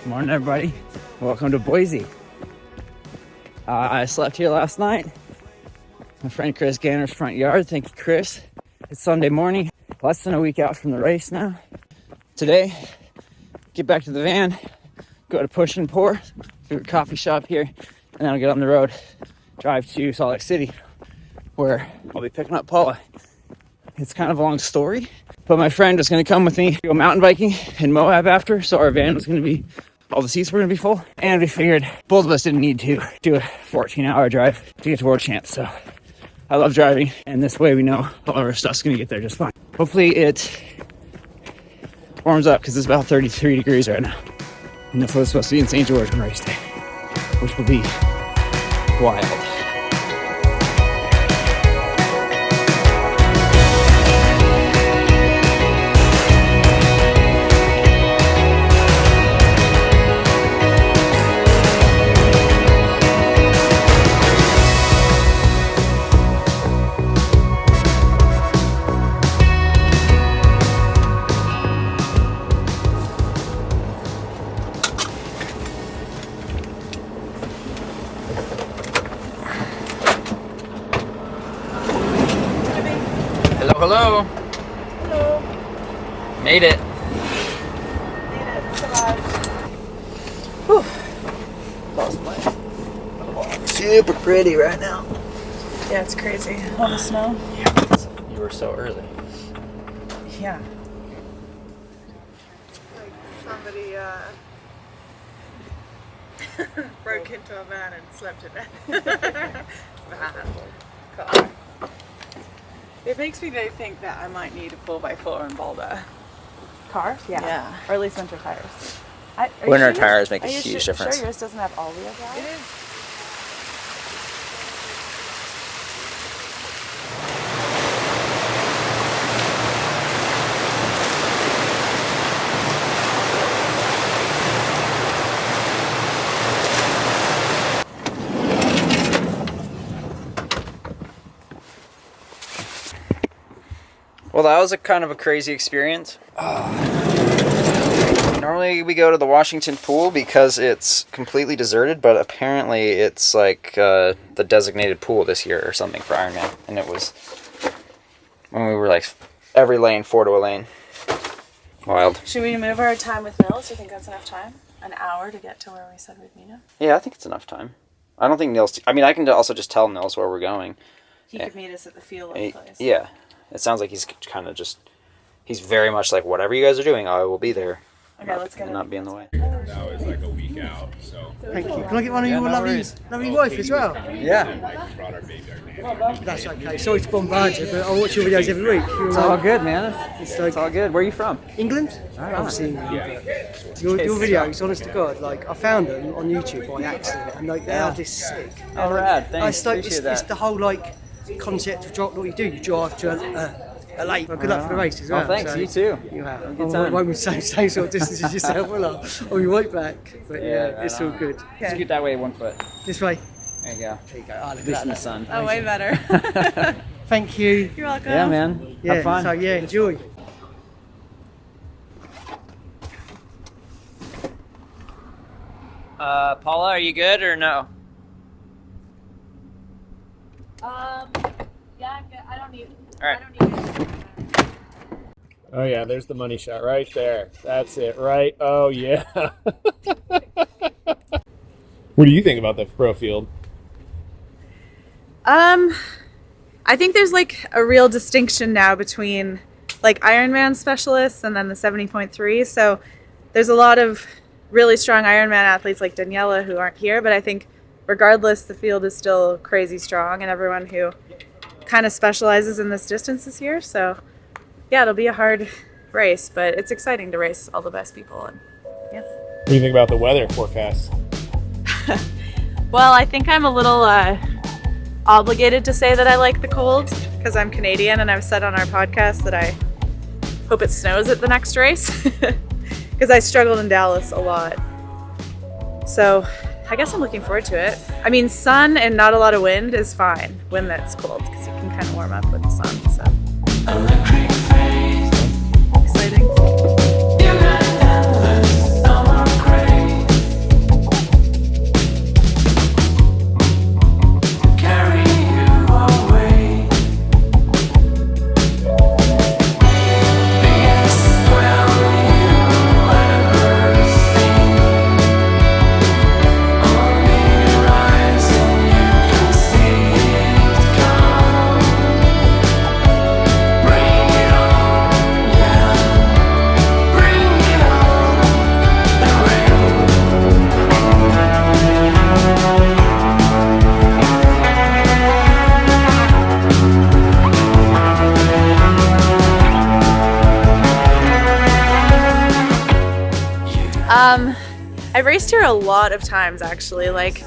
Morning, everybody. Welcome to Boise. I slept here last night. My friend Chris Ganner's front yard. Thank you, Chris. It's Sunday morning, less than a week out from the race now. Today, get back to the van, go to Push and Pour, favorite coffee shop here, and then I'll get on the road, drive to Salt Lake City, where I'll be picking up Paula. It's kind of a long story, but my friend was going to come with me to go mountain biking in Moab after, so our van was going to be, all the seats were going to be full, and we figured both of us didn't need to do a 14-hour drive to get to World Champs, so I love driving, and this way we know all our stuff's going to get there just fine. Hopefully it warms up, because it's about 33 degrees right now, and that's what's supposed to be in St. George on race day, which will be wild. Hello. Hello. Made it. Survived. Whew. Lost my super pretty right now. Yeah, it's crazy. All the snow. Yeah, you were so early. Yeah. Like somebody broke into a van and slept in it. Car. It makes me think that I might need a 4x4 in Boulder. Car? Yeah. Or at least winter tires. Winter tires make a huge difference. Sure yours doesn't have all-wheel drive? It is. Well, that was a kind of a crazy experience. Normally we go to the Washington pool because it's completely deserted, but apparently it's like the designated pool this year or something for Ironman. And it was when we were like every lane, 4 to a lane. Wild. Should we move our time with Nils? Do you think that's enough time? An hour to get to where we said we'd meet him? Yeah, I think it's enough time. I don't think Nils... I mean, I can also just tell Nils where we're going. He could meet us at the field place. Yeah. It sounds like he's kind of just... He's very much like, whatever you guys are doing, I will be there. Okay, let's get it. Not be in the way. Now it's like a week out, so. Thank you. Can I get one of your lovely wife as well? Yeah. Brought our baby, our nanny. That's okay. Sorry to bombard you, but I watch your videos every week. It's all good, man. It's like It's all good. Where are you from? England? I've seen your videos, honest to God. Like, I found them on YouTube by accident, and like, they are just sick. Oh, rad. Thanks. It's the whole like concept of what you do. You drive to a lake. Well, good luck for the race as well. Oh, thanks. So, You too. You have. Good I time. won't be same sort of distance as yourself, will I? I'll be right back. But yeah, it's all good. Scoot that way 1 foot. This way. There you go. There you go. Oh, look At at least in the that. sun. Oh, way better. Thank you. You're welcome. Yeah, man. Yeah, Have fun. so yeah, enjoy. Paula, are you good or no? Yeah, I'm good. I don't need All right. Oh yeah, there's the money shot right there. That's it, right? Oh yeah. What do you think about the pro field? I think there's like a real distinction now between like Ironman specialists and then the 70.3. So there's a lot of really strong Ironman athletes like Daniela who aren't here, but I think regardless, the field is still crazy strong, and everyone who kind of specializes in this distance is here. So yeah, it'll be a hard race, but it's exciting to race all the best people. And yeah. What do you think about the weather forecast? Well, I think I'm a little obligated to say that I like the cold because I'm Canadian, and I've said on our podcast that I hope it snows at the next race because I struggled in Dallas a lot. So I guess I'm looking forward to it. I mean, sun and not a lot of wind is fine when that's cold because you can kind of warm up with the sun. So exciting. I've raced here a lot of times actually, like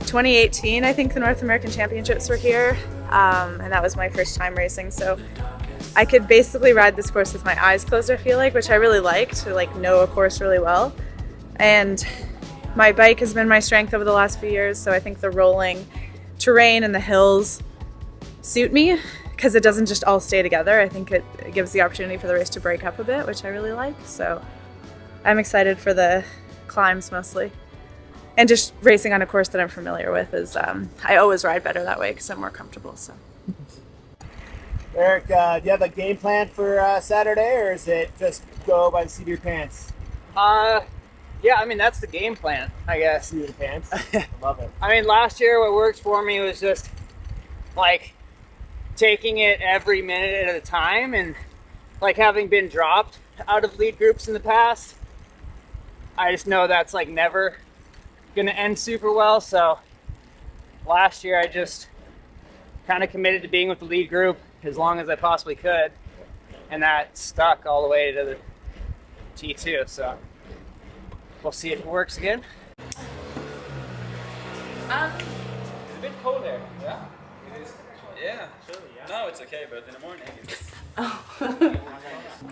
2018 I think the North American Championships were here, and that was my first time racing, so I could basically ride this course with my eyes closed, I feel like, which I really like, to like know a course really well. And my bike has been my strength over the last few years, so I think the rolling terrain and the hills suit me because it doesn't just all stay together. I think it gives the opportunity for the race to break up a bit, which I really like. So I'm excited for the climbs mostly. And just racing on a course that I'm familiar with is, I always ride better that way because I'm more comfortable. So. Eric, do you have a game plan for Saturday, or is it just go by the seat of your pants? Yeah, I mean, that's the game plan, I guess. Seat of your pants? I love it. I mean, last year what worked for me was just like taking it every minute at a time, and like having been dropped out of lead groups in the past, I just know that's like never gonna end super well. So last year I just kind of committed to being with the lead group as long as I possibly could, and that stuck all the way to the T2. So we'll see if it works again. It's a bit cold there, yeah? It is. Yeah. No, it's okay, but in the morning it's...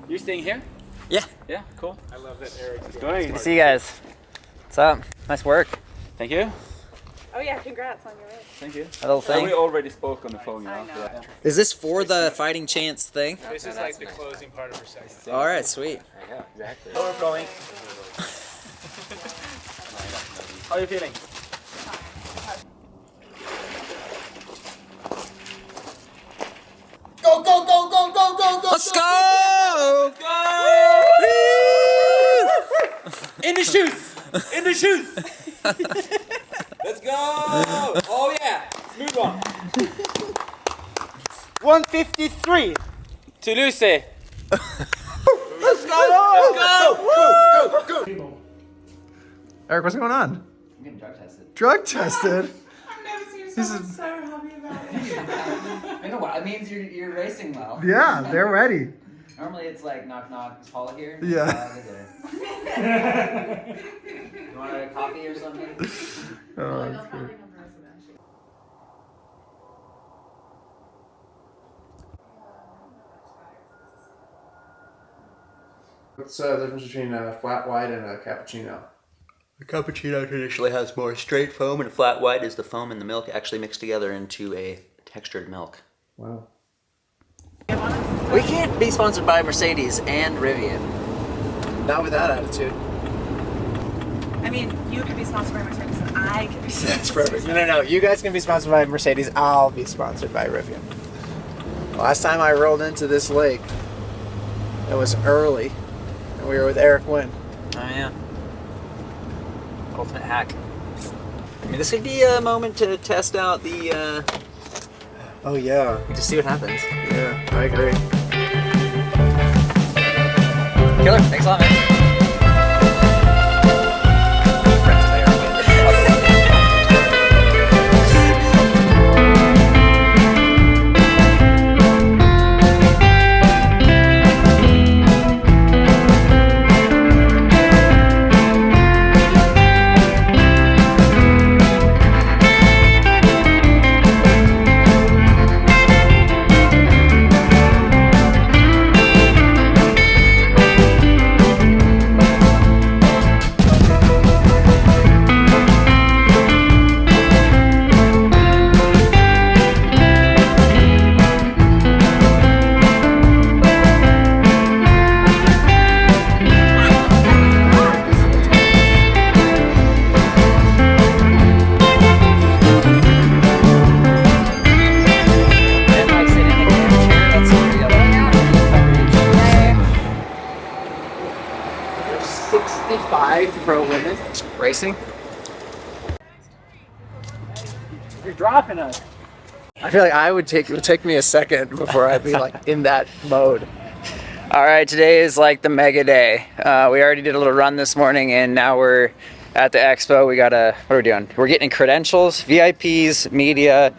You're staying here? Yeah. Yeah, cool. I love that Eric's Going. Good to see you guys. What's up? Nice work. Thank you. Oh yeah, congrats on your race. Thank you. A little thing. We already spoke on the phone, you know? I know. Yeah. Is this for the fighting chance thing? This is like the closing part of her segment. All right, sweet. Yeah, exactly. Overflowing. How are you feeling? Go, go, go, go, go, go, go! Let's go! In the shoes! In the shoes! Let's go! Oh yeah! Smooth one. 153. Toulouse! Let's go! Go, go, go! Eric, what's going on? I'm getting drug tested. Drug tested? I've never seen someone so happy about it. I know what it means. You're racing well. Yeah, they're ready. Normally it's like knock knock, is Paula here? Yeah. You want a coffee or something? Oh, that's good. What's the difference between a flat white and a cappuccino? A cappuccino traditionally has more straight foam, and a flat white is the foam and the milk actually mixed together into a textured milk. Wow. We can't be sponsored by Mercedes and Rivian. Not with that attitude. I mean, you could be sponsored by Mercedes and I could be sponsored. That's perfect. No. You guys can be sponsored by Mercedes. I'll be sponsored by Rivian. Last time I rolled into this lake, it was early, and we were with Eric Wynn. Oh yeah. Ultimate hack. I mean, this could be a moment to test out the, Oh yeah. just see what happens. Yeah, I agree. Killer, thanks a lot, man. Pro women racing. You're dropping us. I feel like it would take me a second before I'd be like in that mode. All right, today is like the mega day. We already did a little run this morning, and now we're at the Expo. What are we doing? We're getting credentials, VIPs, media.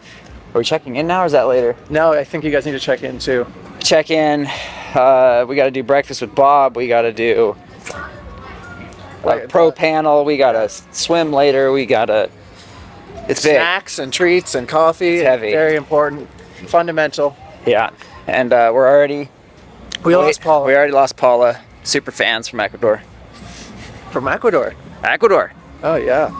Are we checking in now, or is that later? No, I think you guys need to check in too. Check in. We got to do breakfast with Bob. We got to do pro panel. We got a swim later. We got a. It's big. Snacks and treats and coffee. It's heavy. Very important. Fundamental. Yeah, and we're already. We lost Paula. We already lost Paula. Super fans from Ecuador. From Ecuador. Ecuador. Oh, yeah.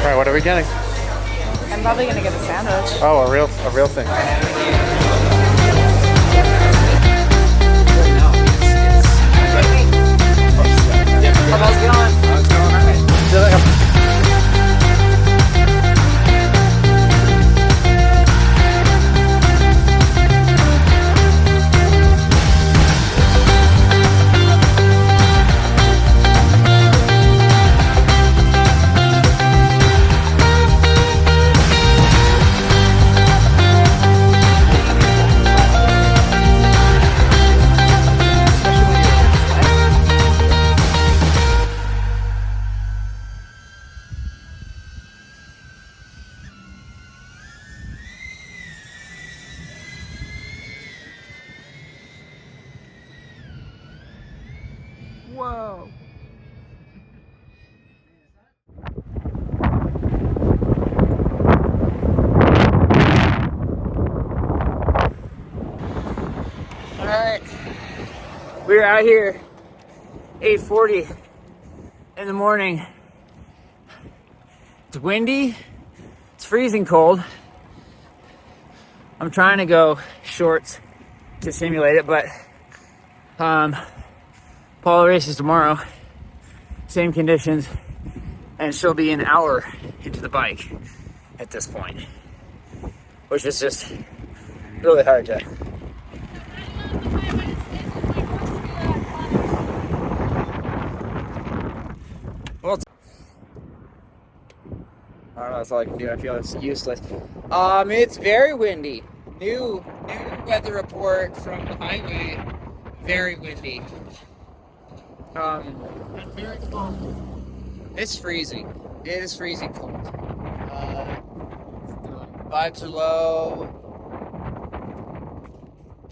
All right, what are we getting? I'm probably gonna get a sandwich. Oh, a real thing. How's it going? How's it going? All right. See you later. Whoa. All right, we're out here 8:40 in the morning. It's windy, it's freezing cold. I'm trying to go shorts to simulate it, but Paula races tomorrow, same conditions, and she'll be an hour into the bike at this point, which is just really hard to. Well, I don't know, that's all I can do. I feel it's useless. It's very windy. New weather report from the highway. Very windy. It's freezing. It is freezing cold. Vibes are low.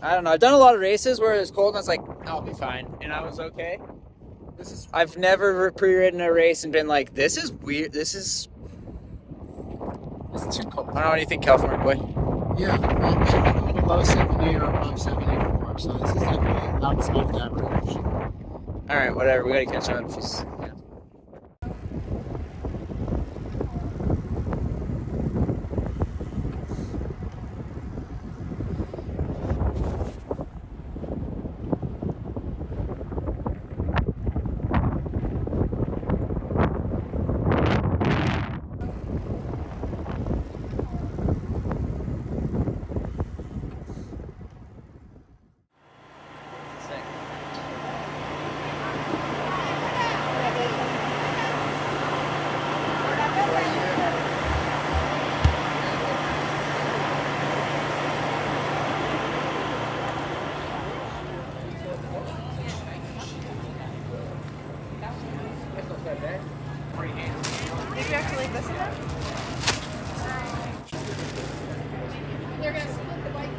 I don't know. I've done a lot of races where it's cold and I was like, I'll be fine. And I was okay. I've never pre-ridden a race and been like, this is weird. It's too cold. I don't know. What do you think, California boy? Yeah, below 70 or above 74, so this is definitely outside the average. All right, whatever. We gotta catch up. She's, yeah. Did you have to leave this again? They're gonna split the bike.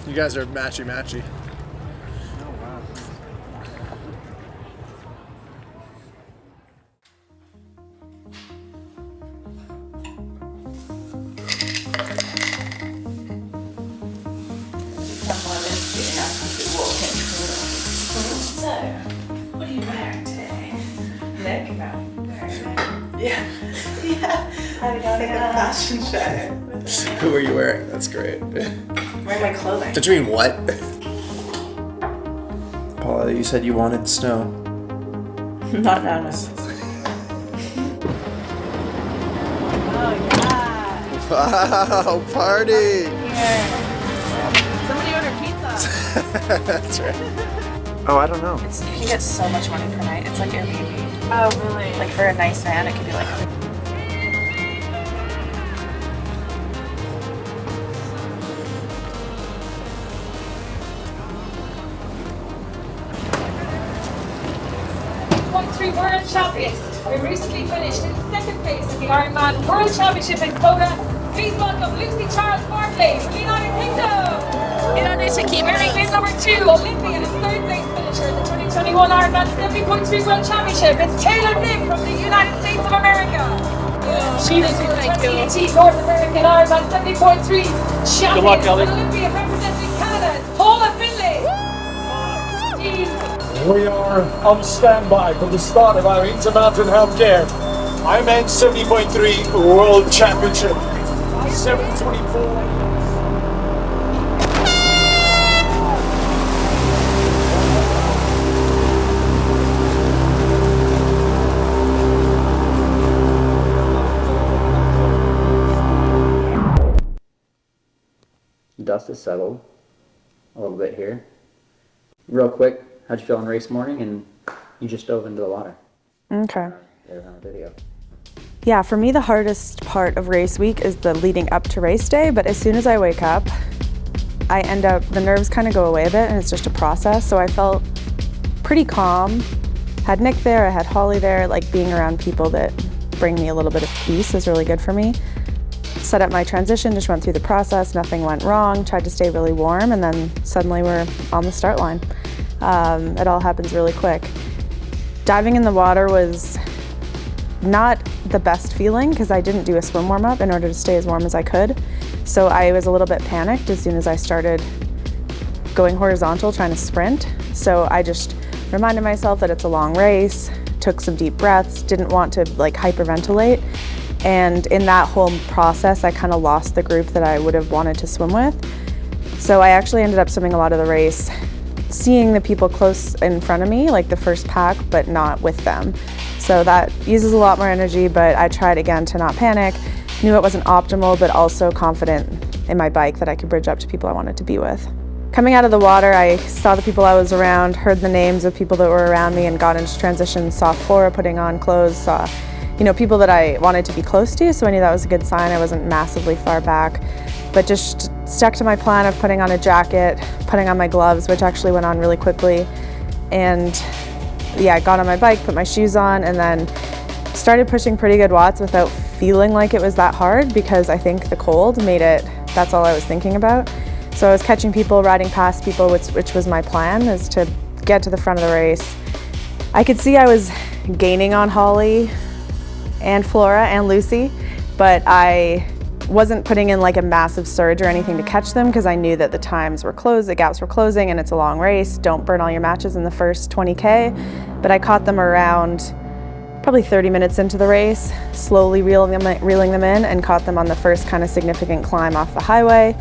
You guys are matchy-matchy. So, what are you wearing today? Nick? No. Yeah. Yeah. It's like a fashion show. Who are you wearing? That's great. Wearing my clothing. Did you mean what? Paula, you said you wanted snow. Not now. Wow, party! Somebody ordered pizza. That's right. Oh, I don't know. You can get so much money per night. It's like Airbnb. Oh, really? Like for a nice van, it could be like. World Champions. We recently finished in second place at the Ironman World Championship in Kona. Please welcome Lucy Charles Barclay from the United Kingdom. Very number 2, Olympian and third place finisher at the 2021 Ironman 70.3 World Championship. It's Taylor Lim from the United States of America. She is the 2018 North American Ironman 70.3 champion and Olympian representing Canada, Paula Finlay. We are on standby for the start of our Intermountain Healthcare Ironman 70.3 World Championship. 7:24. Dust has settled a little bit here. Real quick, how'd you feel on race morning? And you just dove into the water. Okay. There's on the video. Yeah, for me the hardest part of race week is the leading up to race day, but as soon as I wake up, the nerves kind of go away a bit and it's just a process. So I felt pretty calm. Had Nick there, I had Holly there, like being around people that bring me a little bit of peace is really good for me. Set up my transition, just went through the process, nothing went wrong, tried to stay really warm, and then suddenly we're on the start line. It all happens really quick. Diving in the water was not the best feeling because I didn't do a swim warm-up in order to stay as warm as I could. So I was a little bit panicked as soon as I started going horizontal trying to sprint. So I just reminded myself that it's a long race, took some deep breaths, didn't want to like hyperventilate. And in that whole process, I kind of lost the group that I would have wanted to swim with. So I actually ended up swimming a lot of the race, seeing the people close in front of me, like the first pack, but not with them. So that uses a lot more energy, but I tried again to not panic, knew it wasn't optimal, but also confident in my bike that I could bridge up to people I wanted to be with. Coming out of the water, I saw the people I was around, heard the names of people that were around me and got into transition, saw Flora putting on clothes, saw people that I wanted to be close to, so I knew that was a good sign. I wasn't massively far back, but just stuck to my plan of putting on a jacket, putting on my gloves, which actually went on really quickly. And yeah, I got on my bike, put my shoes on, and then started pushing pretty good watts without feeling like it was that hard because I think the cold made it, that's all I was thinking about. So I was catching people, riding past people, which was my plan, is to get to the front of the race. I could see I was gaining on Holly and Flora and Lucy, but I wasn't putting in like a massive surge or anything to catch them because I knew that the times were closed, the gaps were closing, and it's a long race. Don't burn all your matches in the first 20K. But I caught them around probably 30 minutes into the race, slowly reeling them in, and caught them on the first kind of significant climb off the highway.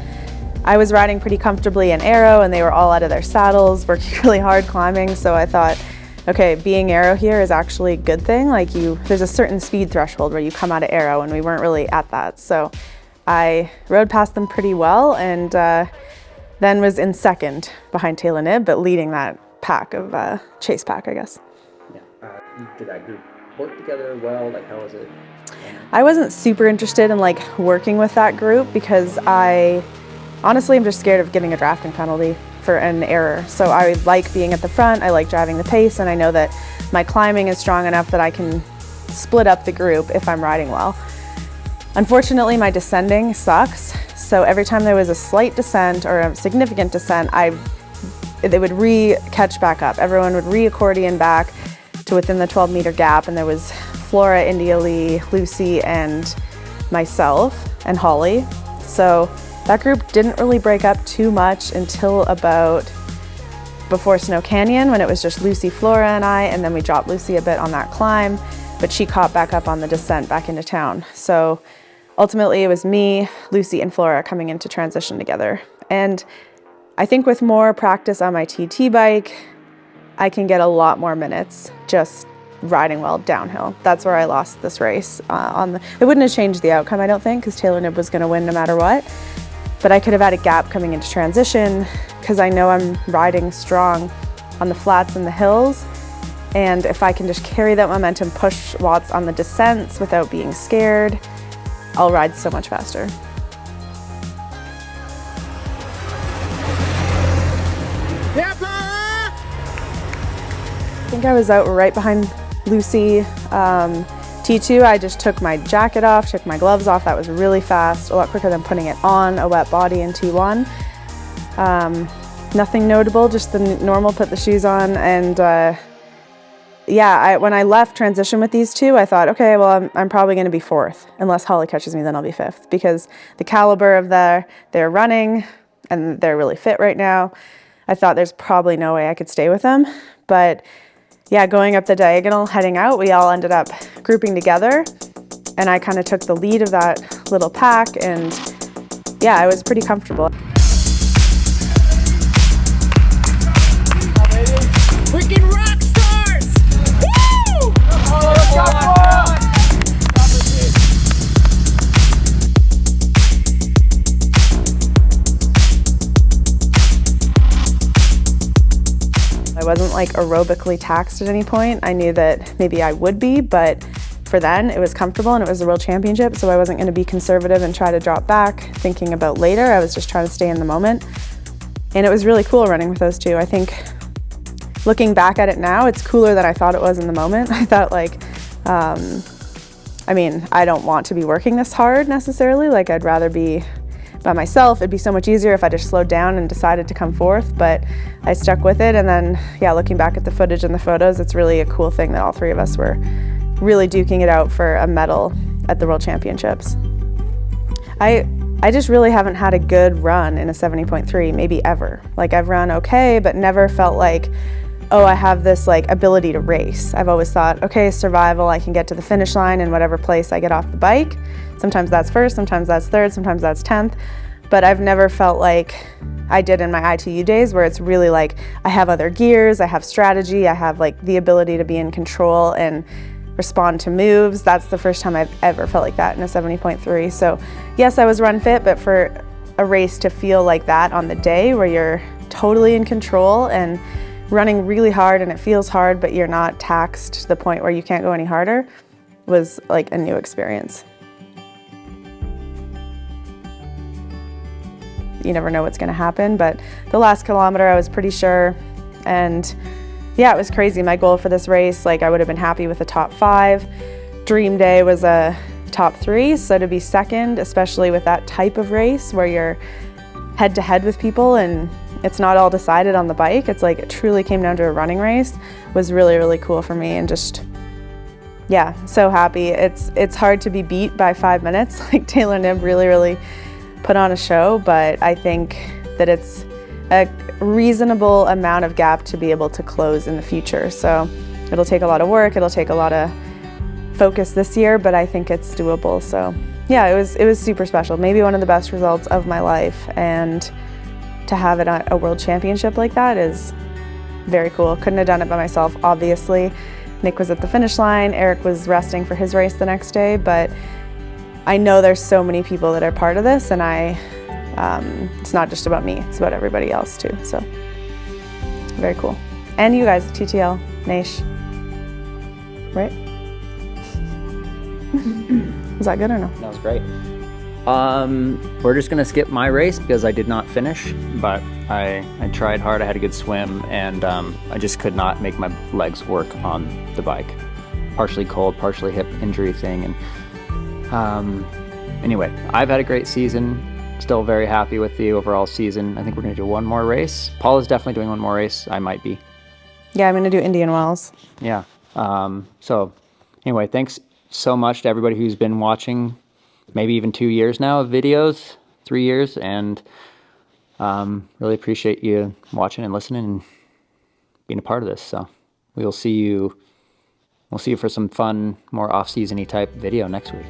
I was riding pretty comfortably in aero and they were all out of their saddles, working really hard climbing, so I thought, okay, being aero here is actually a good thing. Like there's a certain speed threshold where you come out of aero, and we weren't really at that. So I rode past them pretty well, and then was in second behind Taylor Nib, but leading that pack of chase pack, I guess. Yeah. Did that group work together well? Like, how was it? I wasn't super interested in like working with that group because honestly, I'm just scared of getting a drafting penalty for an error. So I like being at the front, I like driving the pace, and I know that my climbing is strong enough that I can split up the group if I'm riding well. Unfortunately, my descending sucks. So every time there was a slight descent or a significant descent, they would catch back up. Everyone would re-accordion back to within the 12-meter gap, and there was Flora, India Lee, Lucy, and myself, and Holly. So that group didn't really break up too much until about before Snow Canyon, when it was just Lucy, Flora, and I, and then we dropped Lucy a bit on that climb, but she caught back up on the descent back into town. So ultimately it was me, Lucy, and Flora coming into transition together. And I think with more practice on my TT bike, I can get a lot more minutes just riding well downhill. That's where I lost this race. It wouldn't have changed the outcome, I don't think, because Taylor Knibb was going to win no matter what. But I could have had a gap coming into transition because I know I'm riding strong on the flats and the hills. And if I can just carry that momentum, push Watts on the descents without being scared, I'll ride so much faster. I think I was out right behind Lucy. T2, I just took my jacket off, took my gloves off. That was really fast, a lot quicker than putting it on, a wet body in T1. Nothing notable, just the normal, put the shoes on. And when I left transition with these two, I thought, okay, well, I'm probably going to be 4th. Unless Holly catches me, then I'll be 5th. Because the caliber of their running, and they're really fit right now, I thought there's probably no way I could stay with them. But yeah, going up the diagonal, heading out, we all ended up grouping together, and I kind of took the lead of that little pack, and yeah, I was pretty comfortable. Freaking rock stars! Woo! I wasn't like aerobically taxed at any point. I knew that maybe I would be, but for then it was comfortable and it was a world championship, so I wasn't going to be conservative and try to drop back thinking about later. I was just trying to stay in the moment. And it was really cool running with those two. I think looking back at it now, it's cooler than I thought it was in the moment. I thought like, I don't want to be working this hard necessarily. Like I'd rather be by myself. It'd be so much easier if I just slowed down and decided to come 4th, but I stuck with it. And then, yeah, looking back at the footage and the photos, it's really a cool thing that all 3 of us were really duking it out for a medal at the World Championships. I just really haven't had a good run in a 70.3, maybe ever. Like I've run okay, but never felt like, oh, I have this like ability to race. I've always thought, okay, survival, I can get to the finish line in whatever place I get off the bike. Sometimes that's 1st, sometimes that's 3rd, sometimes that's 10th. But I've never felt like I did in my ITU days, where it's really like I have other gears, I have strategy, I have like the ability to be in control and respond to moves. That's the first time I've ever felt like that in a 70.3. So yes, I was run fit, but for a race to feel like that on the day where you're totally in control and running really hard and it feels hard, but you're not taxed to the point where you can't go any harder, was like a new experience. You never know what's going to happen, but the last kilometer I was pretty sure, and yeah, it was crazy. My goal for this race, like I would have been happy with a top 5. Dream day was a top 3, so to be 2nd, especially with that type of race where you're head to head with people and it's not all decided on the bike, it's like it truly came down to a running race, was really, really cool for me. And just, yeah, so happy. It's hard to be beat by 5 minutes. Like Taylor Knibb really put on a show, but I think that it's a reasonable amount of gap to be able to close in the future. So it'll take a lot of work, it'll take a lot of focus this year, but I think it's doable. So yeah, it was super special. Maybe one of the best results of my life, and to have it at a world championship like that is very cool. Couldn't have done it by myself, obviously. Nick was at the finish line, Eric was resting for his race the next day, but I know there's so many people that are part of this, and it's not just about me, it's about everybody else too, so very cool. And you guys, TTL, Naish, right? Was that good or no? That was great. We're just gonna skip my race because I did not finish, but I tried hard, I had a good swim, and I just could not make my legs work on the bike. Partially cold, partially hip injury thing, and anyway, I've had a great season. Still very happy with the overall season. I think we're going to do one more race. Paul is definitely doing one more race. I might be. Yeah, I'm going to do Indian Wells. Yeah. So anyway, thanks so much to everybody who's been watching, maybe even 2 years now of videos, 3 years, and really appreciate you watching and listening and being a part of this. So we'll see you for some fun, more off-season-y type video next week.